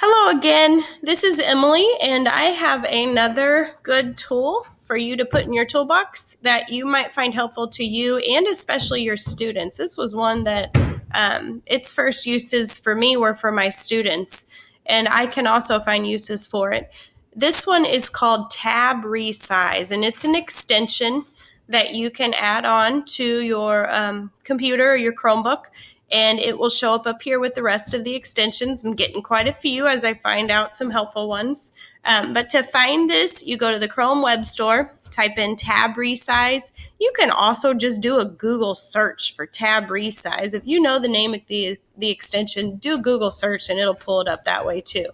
Hello again. This is Emily, and I have another good tool for you to put in your toolbox that you might find helpful to you and especially your students. This was one that its first uses for me were for my students, and I can also find uses for it. This one is called Tab Resize, and it's an extension that you can add on to your computer or your Chromebook, and it will show up here with the rest of the extensions. I'm getting quite a few as I find out some helpful ones. But to find this, you go to the Chrome Web Store, type in Tab Resize. You can also just do a Google search for Tab Resize. If you know the name of the extension, do a Google search and it'll pull it up that way too.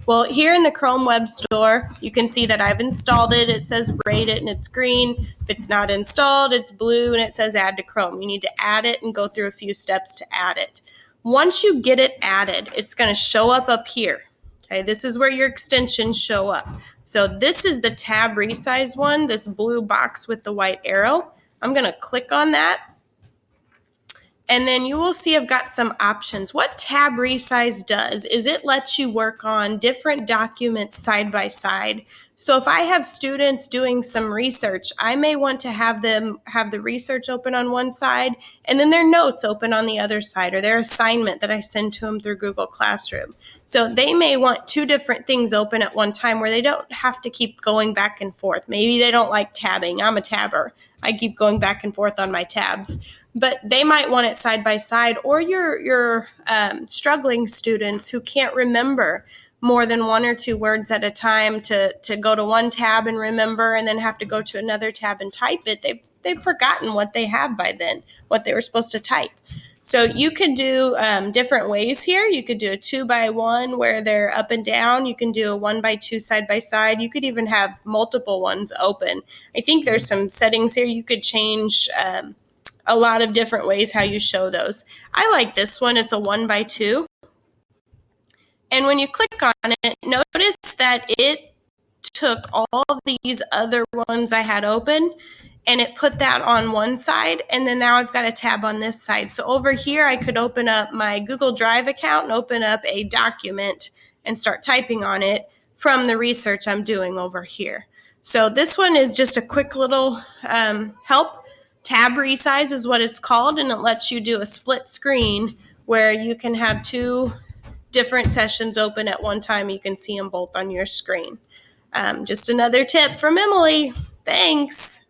Well, here in the Chrome Web Store, you can see that I've installed it. It says rate it and it's green. If it's not installed, it's blue and it says add to Chrome. You need to add it and go through a few steps to add it. Once you get it added, it's going to show up here. Okay, this is where your extensions show up. So this is the Tab Resize one, this blue box with the white arrow. I'm going to click on that. And then you will see I've got some options. What Tab Resize does is it lets you work on different documents side by side. So if I have students doing some research, I may want to have them have the research open on one side and then their notes open on the other side, or their assignment that I send to them through Google Classroom. So they may want two different things open at one time where they don't have to keep going back and forth. Maybe they don't like tabbing. I'm a tabber. I keep going back and forth on my tabs. But they might want it side by side, or your struggling students who can't remember more than one or two words at a time to go to one tab and remember and then have to go to another tab and type it. They've forgotten what they have by then, what they were supposed to type. So you can do different ways here. You could do a 2x1 where they're up and down. You can do a 1x2 side by side. You could even have multiple ones open. I think there's some settings here you could change a lot of different ways how you show those. I like this one. It's a 1x2. And when you click on it, notice that it took all of these other ones I had open and it put that on one side, and then now I've got a tab on this side. So over here, I could open up my Google Drive account and open up a document and start typing on it from the research I'm doing over here. So this one is just a quick little help. Tab Resize is what it's called, and it lets you do a split screen where you can have two different sessions open at one time. You can see them both on your screen. Just another tip from Emily. Thanks.